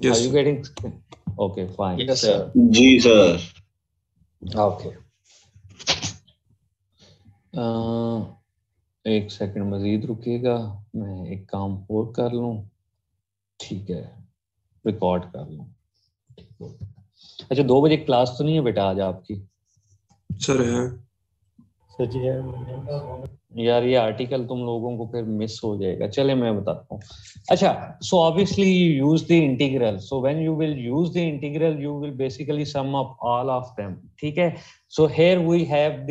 Yes, Are you sir. getting? Okay, fine. Yes, sir. Ji sir. Okay. एक second मजीद रुकिएगा, मैं एक काम और कर लूं. ठीक है, रिकॉर्ड कर लूं. अच्छा, 2 बजे क्लास तो नहीं है बेटा आज आपकी? सर है. सर जी है. यार ये आर्टिकल तुम लोगों को फिर मिस हो जाएगा. चले मैं बताता हूँ. अच्छा, so obviously you use the integral. So when you will use the integral you will basically sum up all of them. ठीक है. So here we have the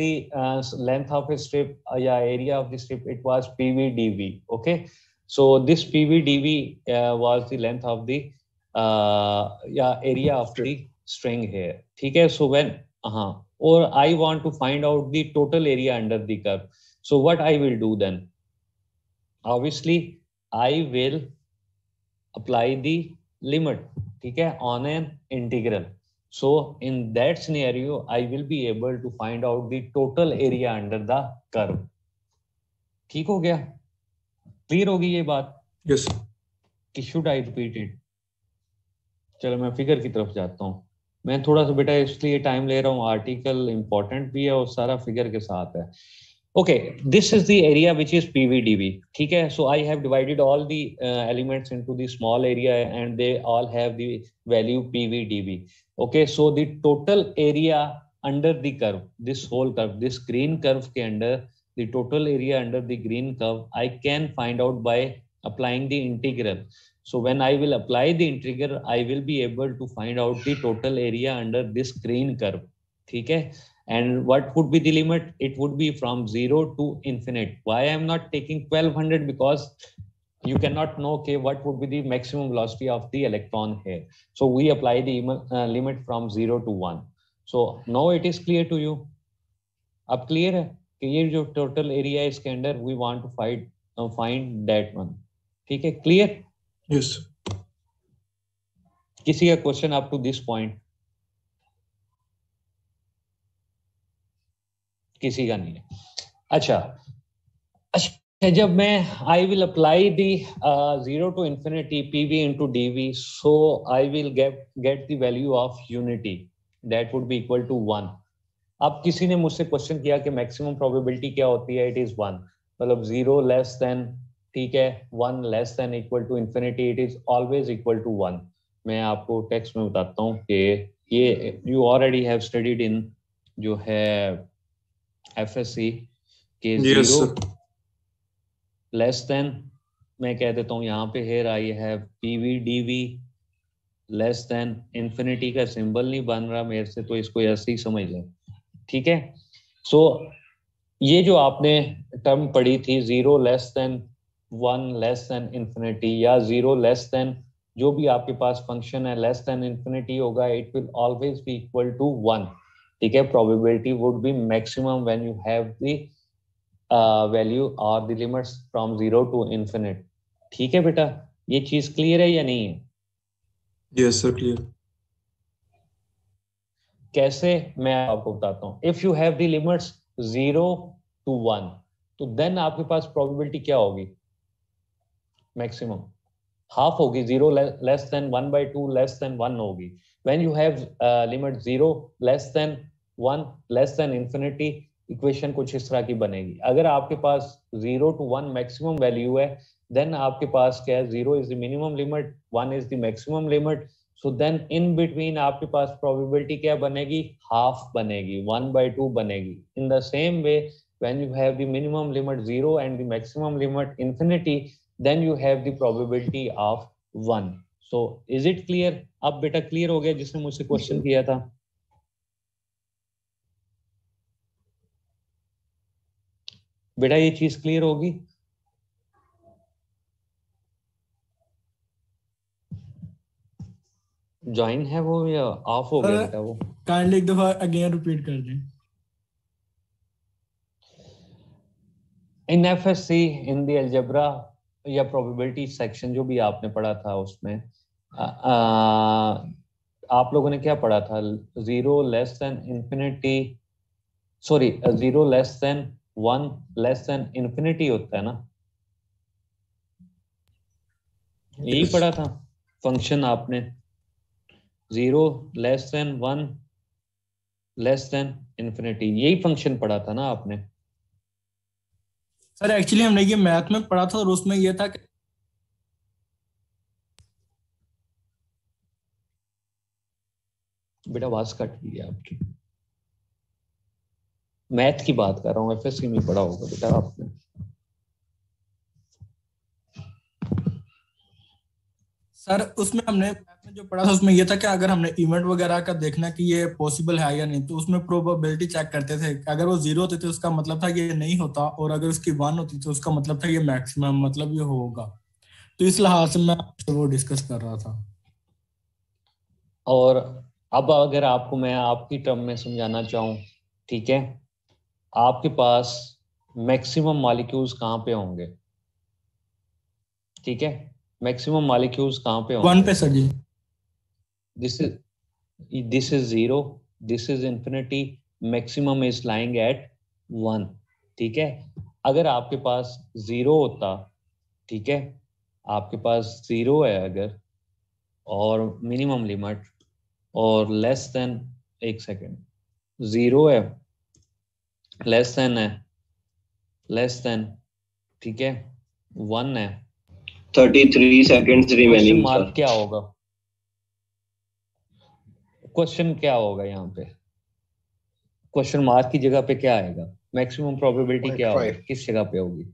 length of a strip या area of the strip. It was pvdv. Okay, so this pvdv was the length of the या area of the string here. ठीक है. So when or I want to find out the total area under the curve. So what I will do then? Obviously, I will apply the limit, ठीक है, on an integral. So in that scenario, I will be able to find out the total area under the curve. ठीक हो गया? Clear होगी ये बात? Yes, sir. कि should I repeat it? चलो मैं फिगर की तरफ जाता हूँ. मैं थोड़ा सा बेटा इसलिए टाइम ले रहा हूँ, आर्टिकल इंपॉर्टेंट भी है और सारा फिगर के साथ है. Okay, this is the area which is pvdv. ठीक है. So I have divided all the elements into the small area and they all have the value pvdv. Okay, so the total area under the curve, this whole curve, this green curve के under, the total area under the green curve I can find out by applying the integral. So when I will apply the integral, I will be able to find out the total area under this green curve. ठीक है. And what would be the limit? It would be from 0 to infinite. Why I am not taking 1200? Because you cannot know okay, what would be the maximum velocity of the electron here. So we apply the limit from 0 to 1. So now it is clear to you. अब clear है कि ये जो total area है इसके अंदर we want to find that one. ठीक है. Clear? Yes. किसी का question up to this point? किसी का नहीं है. अच्छा, जब मैं I will apply the 0 to infinity pv into dv, so I will get the value of unity that would be equal to 1. अब किसी ने मुझसे क्वेश्चन किया कि मैक्सिमम प्रोबेबिलिटी क्या होती है? It is 1. मतलब 0 लेस देन, ठीक है, 1 less than equal to infinity, it is always equal to 1. मैं आपको टेक्स्ट में बताता हूँ कि ये you already have studied in जो है एफएससी के 0 लेस देन, मैं कह देता हूँ यहाँ पे here I have pvdv less than infinity का सिंबल नहीं बन रहा मेरे से, तो इसको ऐसे ही समझ लें. ठीक है. सो ये जो आपने टर्म पढ़ी थी 0 less than 1 less than infinity या 0 लेस देन जो भी आपके पास फंक्शन है लेस देन इंफिनिटी होगा, it will always be equal to 1. ठीक है. Probability would be maximum when you have the value और the limits from 0 to infinite. ठीक है बेटा, ये चीज क्लियर है या नहीं है? Yes, sir. Clear. कैसे, मैं आपको बताता हूँ. If you have the limits 0 to 1, तो देन आपके पास प्रोबेबिलिटी क्या होगी? मैक्सिमम हाफ होगी. 0 लेस देन 1/2 लेस देन 1 होगी. When you have limit 0 less than 1 less than infinity, equation कुछ इस तरह की बनेगी. अगर आपके पास 0 to 1 मैक्सिमम वैल्यू है, देन आपके पास क्या है? 0 is the minimum limit, 1 is the maximum limit. So then in between आपके पास प्रोबेबिलिटी क्या बनेगी? हाफ बनेगी, 1/2 बनेगी. In the same way when you have the minimum limit 0 and the maximum limit infinity, then you have the probability of 1. So is it clear? अब बेटा clear हो गया जिसने मुझसे क्वेश्चन किया था? बेटा ये चीज क्लियर होगी? ज्वाइन है वो या ऑफ हो गया बेटा? वो काइंडली एक दफा अगेन रिपीट कर दें. इन एफएससी इन द अलजेब्रा या प्रोबेबिलिटी सेक्शन जो भी आपने पढ़ा था उसमें आप लोगों ने क्या पढ़ा था? 0 less than infinity, sorry 0 less than 1 less than infinity होता है ना, यही पढ़ा था फंक्शन आपने. 0 less than 1 less then infinity, यही फंक्शन पढ़ा था ना आपने? सर एक्चुअली हमने ये मैथ में पढ़ा था और उसमें ये था कि बेटा आवाज कट रही है आपकी। मैथ की बात कर रहा हूँ, एफएससी में पढ़ा होगा बेटा आपने। सर उसमें हमने मैथ में जो पढ़ा था उसमें ये था कि अगर हमने इवेंट वगैरह का देखना कि ये पॉसिबल है या नहीं, तो उसमें प्रोबेबिलिटी चेक करते थे। अगर वो 0 होती तो उसका मतलब था ये नहीं होता, और अगर उसकी 1 होती तो उसका मतलब था ये मैक्सिमम, मतलब ये होगा। तो इस लिहाज से मैं आपसे वो डिस्कस कर रहा था। और अब अगर आपको मैं आपकी टर्म में समझाना चाहूँ, ठीक है, आपके पास मैक्सिमम मॉलिक्यूल्स कहाँ पे होंगे? ठीक है, मैक्सिमम मॉलिक्यूल्स कहाँ पे 1 होंगे? पे sir ji. This is 0, this is infinity, maximum is lying at 1। ठीक है, अगर आपके पास 0 होता, ठीक है, आपके पास 0 है अगर, और मिनिमम लिमिट, और लेस देन, एक सेकेंड, 0 है, लेस देन है, लेस देन, ठीक है, 1 है, 33 seconds question remaining, mark sir. क्या होगा? क्वेश्चन क्या होगा यहाँ पे? क्वेश्चन मार्क की जगह पे क्या आएगा? मैक्सिमम प्रोबेबिलिटी क्या होगी, किस जगह पे होगी?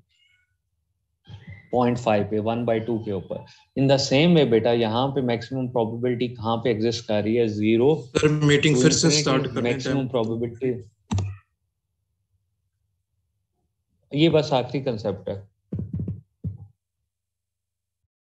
0.5 पे, 1/2 के ऊपर। इन द सेम वे बेटा यहाँ पे मैक्सिमम प्रोबेबिलिटी कहाँ पे एग्जिस्ट कर रही है? 0 सर मीटिंग to फिर से infinity, स्टार्ट करने मैक्सिमम टाइम। प्रोबेबिलिटी। ये बस आखिरी कंसेप्ट है।